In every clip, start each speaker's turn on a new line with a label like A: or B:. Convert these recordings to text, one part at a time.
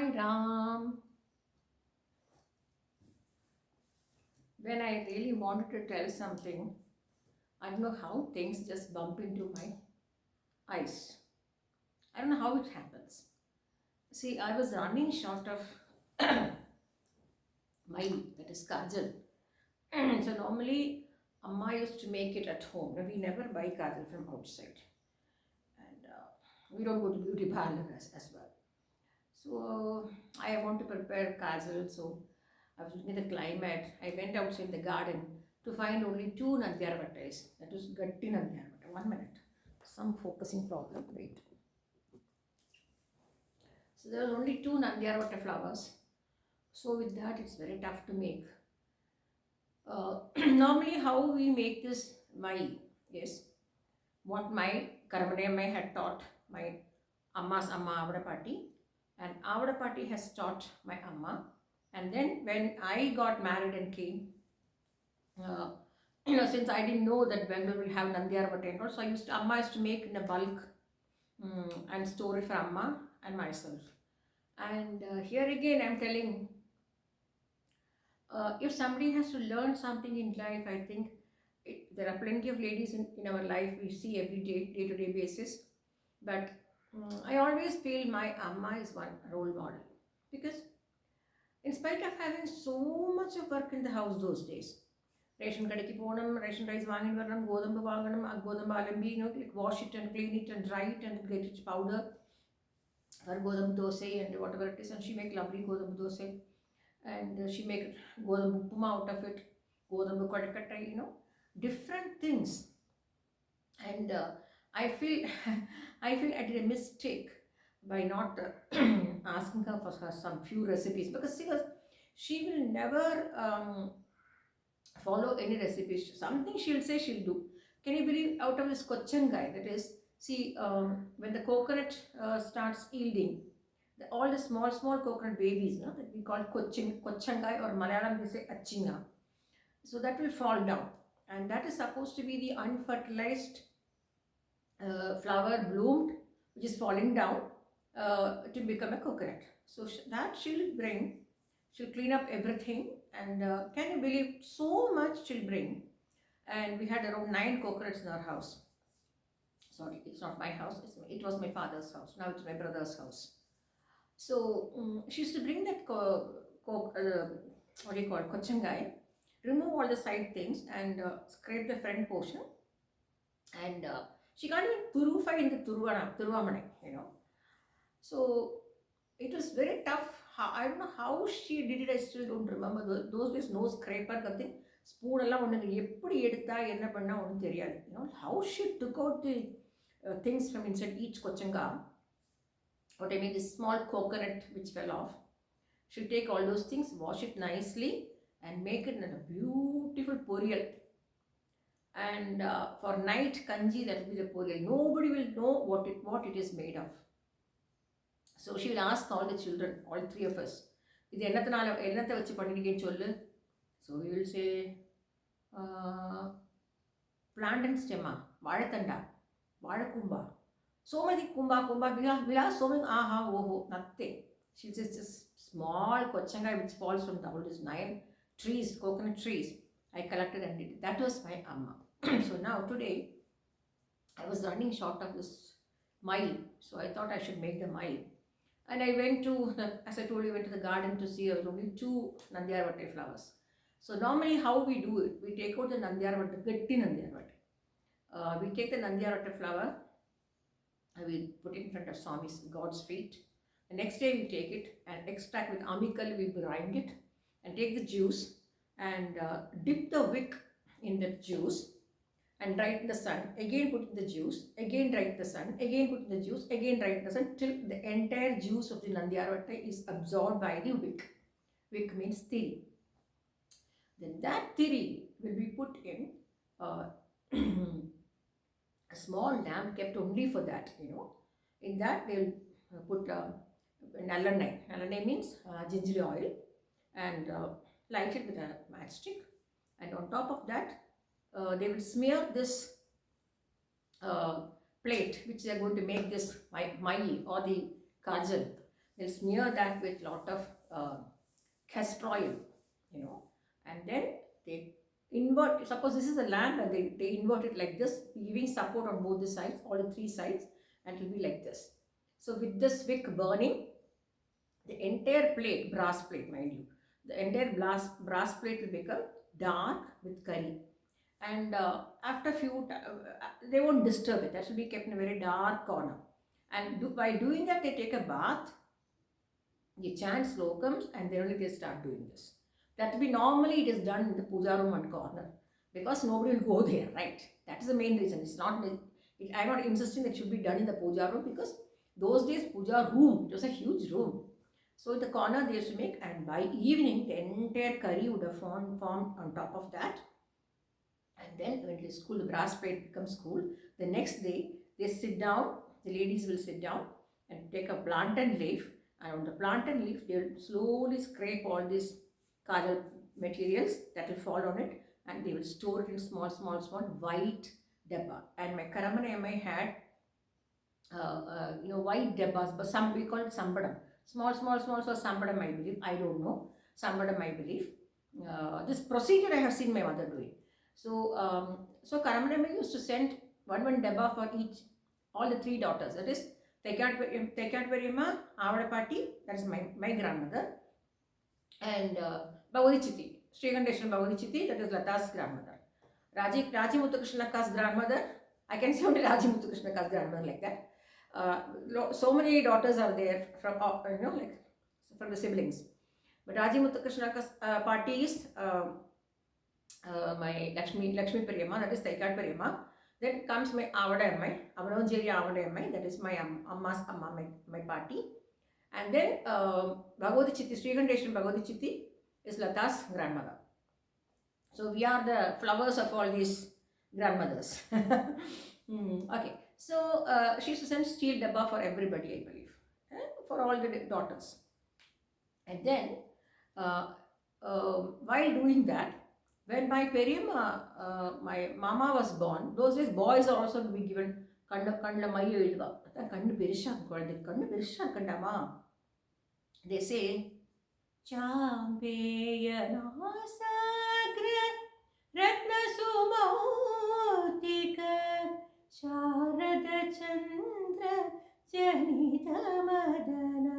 A: Sai Ram. When I really wanted to tell something, I don't know how things just bump into my eyes. I don't know how it happens. See, I was running short of my, that is kajal. So normally, Amma used to make it at home. We never buy kajal from outside. And we don't go to beauty parlor as well. So I want to prepare kajal. So I was looking at the climate. I went outside the garden to find only two Nandiyar vattais. That was Gatti Nandiyar vatta. 1 minute. Some focusing problem. Wait. So there was only two Nandiyar vatta flowers. So with that, it's very tough to make. Normally, how we make this mai is what my Karamanai had taught my Amma's Amma Avadapati, and Avadapati has taught my Amma. And then when I got married and came, uh, since I didn't know that Bangalore will have Nandiyar Vatta, so Amma used to make in a bulk and store it for Amma and myself. And here again, I'm telling, if somebody has to learn something in life, I think there are plenty of ladies in our life we see every day to day basis. But I always feel my Amma is one role model because in spite of having so much of work in the house those days, ration കടയ്ക്ക് പോകണം, ration rice വാങ്ങിട്ട് വരണം, ഗോതമ്പ് വാങ്ങണം, ആ ഗോതമ്പ് അലമ്പി, like wash it and clean it and dry it and get it powder for godambu dosai and whatever it is, and she make lovely godambu dosai, and she make godambu upma out of it, godambu kodakatta, different things. And I feel I feel I did a mistake by not asking her for some few recipes, because she will never follow any recipes. Something she'll say she'll do. Can you believe, out of this Cochin guy, that is, see, when the coconut starts yielding, all the small coconut babies, that we call Kochangai, or Malayalam we say Achinga. So that will fall down, and that is supposed to be the unfertilized flower bloomed, which is falling down to become a coconut. So that she'll clean up everything, and can you believe so much she'll bring? And we had around 9 coconuts in our house. Sorry, it's not my house, it was my father's house. Now it's my brother's house. So she used to bring that what do you call it, Kochangai, remove all the side things and scrape the front portion, and she can't even purify in the Turuvamane, So it was very tough. I don't know how she did it, I still don't remember. Those days, no scraper, nothing. Spoon எல்லாம் ஒன்று எப்படி எடுத்தா என்ன பண்ணா ஒன்றும் தெரியாது. How she took out the things from inside each kochanga. What I mean is small coconut which fell off. She'll take all those things, wash it nicely, and make it in a beautiful poriyal. And for night kanji, that will be the poriyal. Nobody will know what it is made of. So she will ask all the children, all 3 of us, இது என்னத்தை வச்சு பண்ணிருக்கேன்னு சொல்லு. So we will say, plantain stemma, வாழைத்தண்டா, வாழைக்கும்பா, so many kumba, we'll ask so many, aha, oho, nothing. She'll say just small kochangai which falls from all these 9 trees, coconut trees, I collected and did it. That was my Amma. So now today, I was running short of this mile, so I thought I should make the mile. And I went to, as I told you, went to the garden to see only 2 Nandiyar Vatta flowers. So normally how we do it, we take out the Nandiyar Vatta, Gatti Nandiyar Vatta. We take the Nandiyar Vatta flower, and we put it in front of Swami's, God's feet. The next day we take it and extract with amikal, we grind it and take the juice and dip the wick in the juice and dry it in the sun, again put in the juice, again dry it in the sun, again put in the juice, again dry it in the sun, till the entire juice of the Nandiyar Vatta is absorbed by the wick. Wick means thiri. Then that thiri will be put in a small lamp kept only for that, In that they'll put nallanai. Nallanai means ginger oil, and light it with a matchstick. And on top of that, they will smear this plate which they are going to make this mai or the kajal. They'll smear that with lot of castor oil, and then they invert. Suppose this is a lamp and they invert it like this, giving support on both the sides, all the three sides, and it will be like this. So with this wick burning, the entire plate, brass plate, mind you, the entire brass plate will become dark with curry. And after they won't disturb it. That should be kept in a very dark corner. And by doing that, they take a bath, they chant slokams, and then only they start doing this. That will be normally it is done in the puja room one corner, because nobody will go there, right? That is the main reason. It's not. I'm not insisting that it should be done in the puja room, because those days puja room, it was a huge room. So in the corner they used to make, and by evening the entire curry would have formed on top of that. And then when it is cool, the brass plate becomes cool. The next day they sit down, the ladies will sit down and take a plantain leaf, and on the plantain leaf they will slowly scrape all these kajal materials that will fall on it, and they will store it in small, small, small white dabba. And my Karamanamai had white dabbas, but some we call it sambadam. Small, small, small, so sambadam, I believe. I don't know. Sambadam, I believe. This procedure I have seen my mother doing. So Karamanamai used to send one dabba for each, all the three daughters. That is Tekatvarima, Avadapati, that is my grandmother, and Bhavadichiti, Srikandeshwar Bhavadichiti, that is Lata's grandmother. Raji Muthukrishna's grandmother, I can say only Raji Muthukrishna's grandmother like that. So many daughters are there from, like from the siblings. But Raji Muthukrishna's party is my Lakshmi Periyamma, that is Taikat Periyamma. Then comes my Avada Ammai, Avanonjeri Avada Ammai, that is my Amma's Amma, my party. And then Bhagavati Chitti, Srikandeshwar Bhagavati Chitti is Lata's grandmother. So we are the flowers of all these grandmothers. Okay, so she used to send steel dabba for everybody, I believe, for all the daughters. And then while doing that, when my Periyamma, my mama was born, those days boys are also to be given Kanna Mai Elva. Kannu Perisha, Kannu Perisha Kandama. They say, Champeya Nasagra Ratna Sumautika Sharada Chandra Janita Madana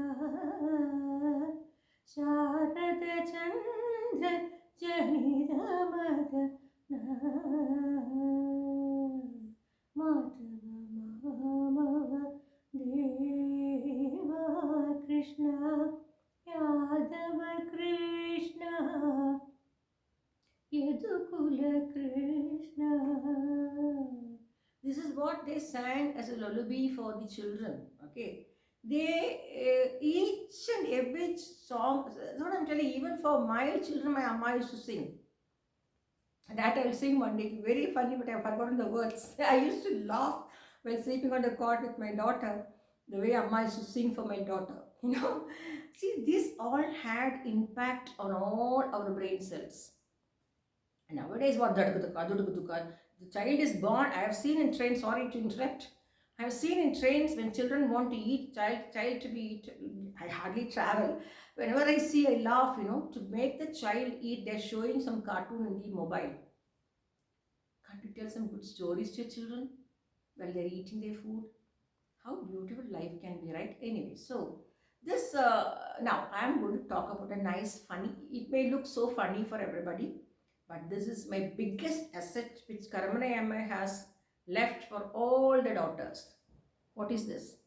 A: Sharada Chandra Janita Madana Madhava Mama Deva Krishna Yadava Krishna Yadukula Krishna. This is what they sang as a lullaby for the children. Okay, they each and every song. That's what I'm telling you. Even for my children, my amma used to sing. That I will sing one day. Very funny, but I've forgotten the words. I used to laugh while sleeping on the cot with my daughter. The way amma used to sing for my daughter. See, this all had impact on all our brain cells. And nowadays, what the child is born. I have seen in trains. Sorry to interrupt. I have seen in trains when children want to eat, child to be eat. I hardly travel. Whenever I see, I laugh. To make the child eat, they're showing some cartoon in the mobile. Can't you tell some good stories to your children while they're eating their food? How beautiful life can be, right? Anyway, so this now I am going to talk about a nice, funny. It may look so funny for everybody, but this is my biggest asset which Karamanai Amma has left for all the daughters. What is this?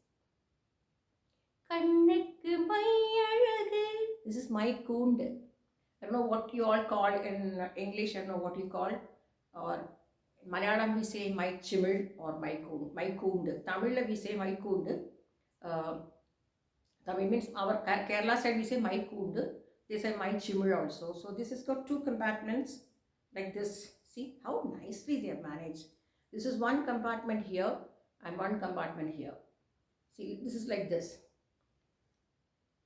A: Kannukku mai alagu. This is my koond. I don't know what you all call in English. I don't know what you call, or in Malayalam we say my chimil or my koond. My koond. Tamil we say my koond. Tamil means our Kerala side we say my koond. They say my chimil also. So this has got two compartments like this. See how nicely they have managed. This is one compartment here and one compartment here. See, this is like this.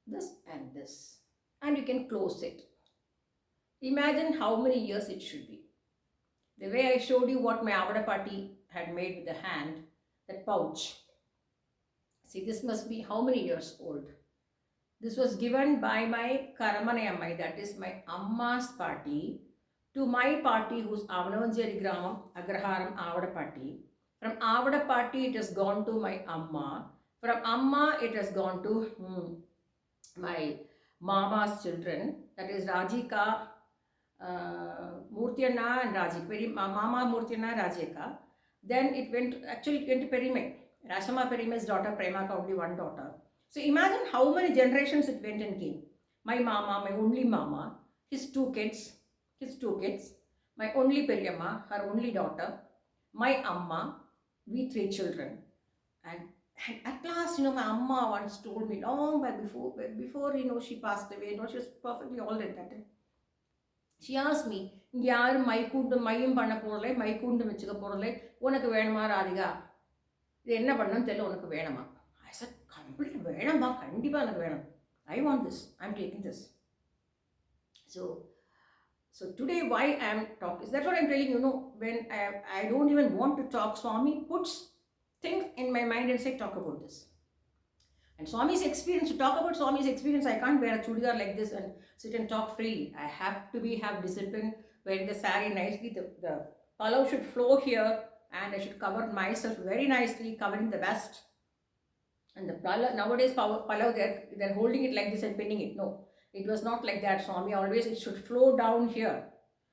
A: This and this. And you can close it. Imagine how many years it should be. The way I showed you what my Avada Party had made with the hand, that pouch. See, this must be how many years old? This was given by my Karamanayamai, that is my Amma's party, to my party, who's Avanavanjeri Gramam, Agraharam Avada party. From Avada party, it has gone to my Amma. From Amma, it has gone to my Mama's children, that is Rajika, Murtyana and Rajik, Mama Murtyana Rajika. Then it went to Perime. Rashama Perime's daughter, Prema, only one daughter. So imagine how many generations it went and came. My mama, my only mama, his two kids, my only Periama, her only daughter, my Amma, we three children. And, and at last, my Amma once told me long back before she passed away, she was perfectly all right that time. She asked me, இங்க யாரும் மைக்கூண்டு மையும் பண்ண போறலை மைக்கூண்டு வச்சுக்க போறலை உனக்கு வேணுமா ராதிகா இது என்ன பண்ணணும்னு தெரியல உனக்கு வேணுமா I said கம்ப்ளீட் வேணுமா கண்டிப்பாக எனக்கு வேணும் I want this I'm taking this so today why I am talking that's what I'm telling when I don't even want to talk Swami puts things in my mind and say talk about this. And Swami's experience, to talk about Swami's experience, I can't wear a chudidar like this and sit and talk freely. I have to have discipline, wearing the sari nicely. The palau should flow here and I should cover myself very nicely, covering the vest. And the palau, nowadays palau, they're holding it like this and pinning it. No, it was not like that. Swami always, it should flow down here.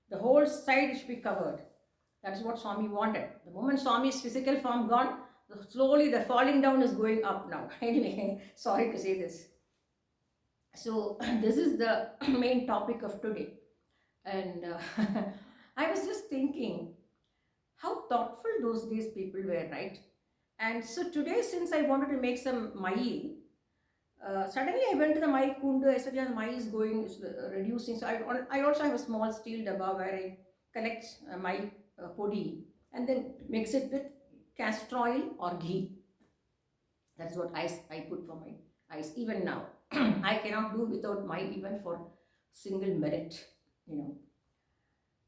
A: The whole side should be covered. That's what Swami wanted. The moment Swami's physical form gone, slowly the falling down is going up now. Anyway, sorry to say this. So this is the main topic of today. And I was just thinking how thoughtful those days people were, right? And so today, since I wanted to make some mai, suddenly I went to the mai kundu. I said, yeah, mai is going, reducing. So I also have a small steel dabba where I collect mai podi and then mix it with castor oil or ghee. That's what I put for my eyes. Even now, I cannot do without my even for single minute,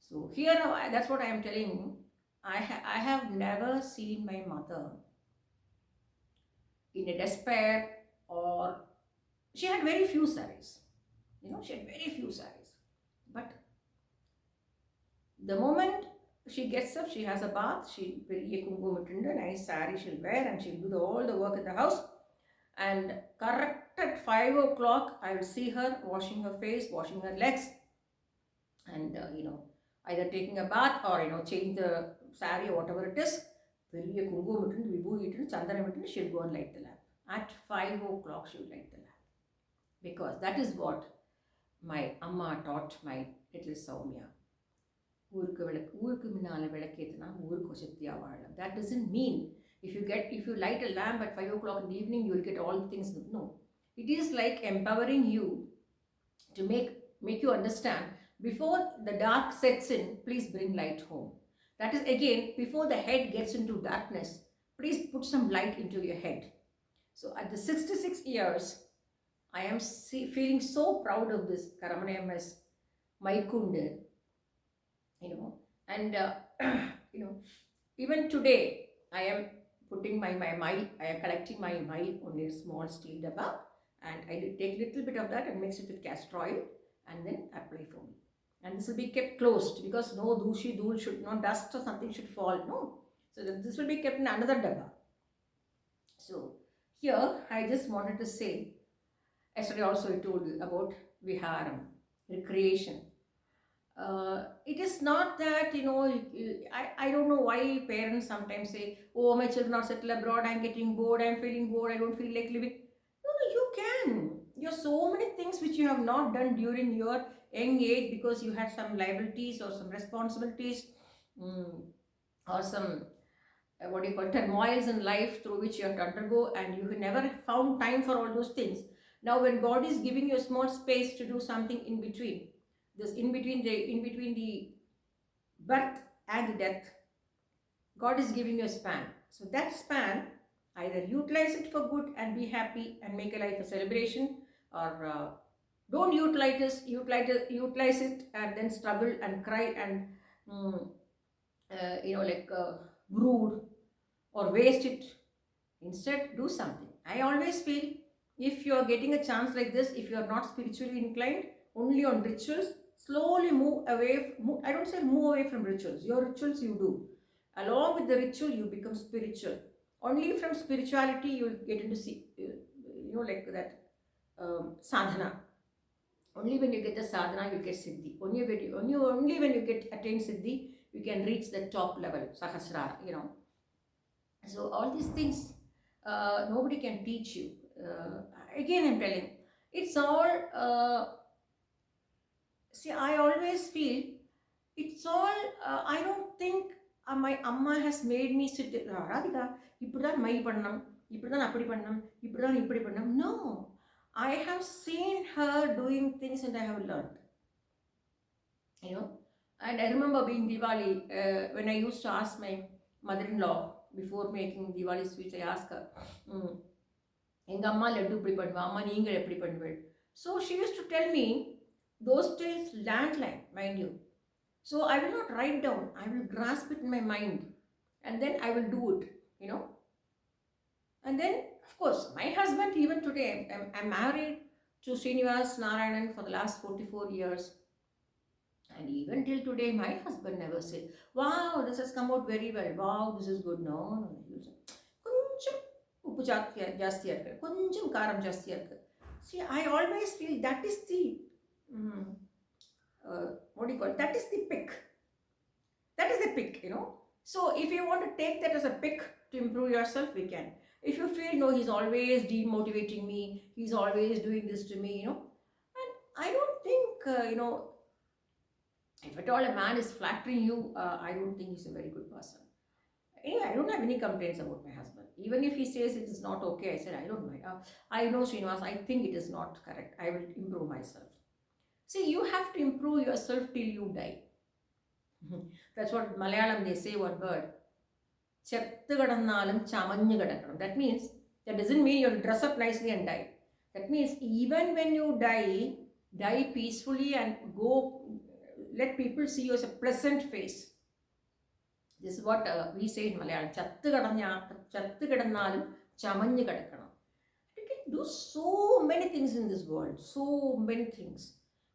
A: So here now, that's what I am telling you. I have never seen my mother in a despair or she had very few saris. She had very few saris. But the moment she gets up, she has a bath, a nice sari she'll wear and she'll do all the work in the house. And correct at 5 o'clock, I will see her washing her face, washing her legs, and either taking a bath or change the sari or whatever it is. She'll go and light the lamp. At 5 o'clock, she'll light the lamp. Because that is what my Amma taught my little Soumya. That doesn't mean if you light a lamp at 5 o'clock in the evening, you will get all the things. No. It is like empowering you to make you understand, before the dark sets in, please bring light home. That is again, before the head gets into darkness, please put some light into your head. So at the 66 years, I am feeling so proud of this Karamanayam's Maikundu, and even today I am putting my mai, I am collecting my mai on a small steel dabba, and I take a little bit of that and mix it with castor oil and then apply for me. And this will be kept closed because no dushi dhool should, no dust or something should fall, no. So this will be kept in another dabba. So here I just wanted to say, yesterday also I told you about viharam, recreation. It is not that, I don't know why parents sometimes say, oh, my children are settled abroad, I'm getting bored, I'm feeling bored, I don't feel like living. No, you can. You have so many things which you have not done during your young age because you had some liabilities or some responsibilities, or some turmoils in life through which you have to undergo, and you have never found time for all those things. Now when God is giving you a small space to do something in between, in between the birth and the death, God is giving you a span. So that span, either utilize it for good and be happy and make a life a celebration, or don't utilize it and then struggle and cry and brood or waste it. Instead, do something. I always feel If you are getting a chance like this, if you are not spiritually inclined, only on rituals, slowly move away. I don't say move away from rituals. Your rituals you do. Along with the ritual, you become spiritual. Only from spirituality you will get into like that sadhana. Only when you get the sadhana, you get siddhi. Only when you get attain siddhi, you can reach the top level, sahasrara. So all these things, nobody can teach you. Again, I'm telling, it's all. See, I always feel it's all. I don't think my amma has made me sit. Radhika, இப்படிதான் my பண்ணணும், இப்படிதான் அப்படி பண்ணணும், இப்படிதான் இப்படி பண்ணணும். No, I have seen her doing things and I have learned. you know and I remember being Diwali, when I used to ask my mother-in-law before making Diwali sweets, I asked her, எங்க அம்மா லட்டு இப்படி பண்ணுவா, அம்மா நீங்கள் எப்படி பண்ணுவேள்? So she used to tell me, those days landline, mind you. So I will not write down, I will grasp it in my mind and then I will do it. And then, of course, my husband, even today, I'm married to Srinivas Narayanan for the last 44 years. And even till today, my husband never said, wow, this has come out very well. Wow, this is good. No. கொஞ்சம் உப்பு ஜாஸ்தியாக இருக்கு, கொஞ்சம் காரம் ஜாஸ்தியாக இருக்கு. See, I always feel that is the, what do you call it? That is the pick. That is the pick, So if you want to take that as a pick to improve yourself, we can. If you feel, no, he's always demotivating me, he's always doing this to me, and I don't think, if at all a man is flattering you, I don't think he's a very good person. Anyway, I don't have any complaints about my husband. Even if he says it is not okay, I said, I don't mind. I know, Srinivas, I think it is not correct. I will improve myself. See, you have to improve yourself till you die. That's what Malayalam, they say one word. That means, that doesn't mean you have to dress up nicely and die. That means even when you die peacefully and go, let people see you as a pleasant face. This is what we say in Malayalam. You can do so many things in this world. So many things.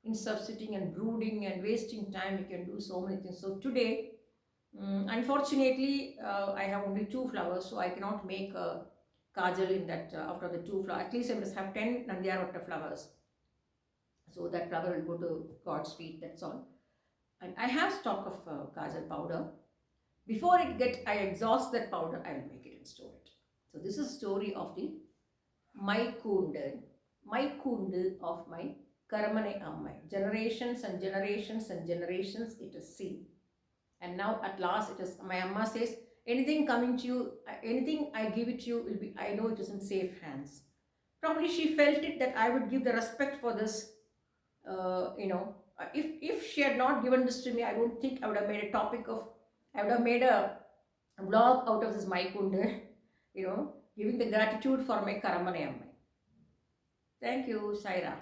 A: Instead of sitting and brooding and wasting time, you can do so many things. So today, unfortunately, I have only 2 flowers, so I cannot make a kajal in that after the 2 flowers. At least I must have 10 Nandiyarvata flowers. So that flower will go to God's feet, that's all. And I have stock of kajal powder. Before I exhaust that powder, I will make it and store it. So this is the story of the Maikundu of my Karamane Ammai. Generations and generations and generations it is seen. And now at last it is, my Amma says, anything coming to you, anything I give it to you, will be, I know it is in safe hands. Probably she felt it that I would give the respect for this, if she had not given this to me, I don't think I would have made a topic of, I would have made a vlog out of this Maikundu, giving the gratitude for my Karamane Ammai. Thank you, Saira.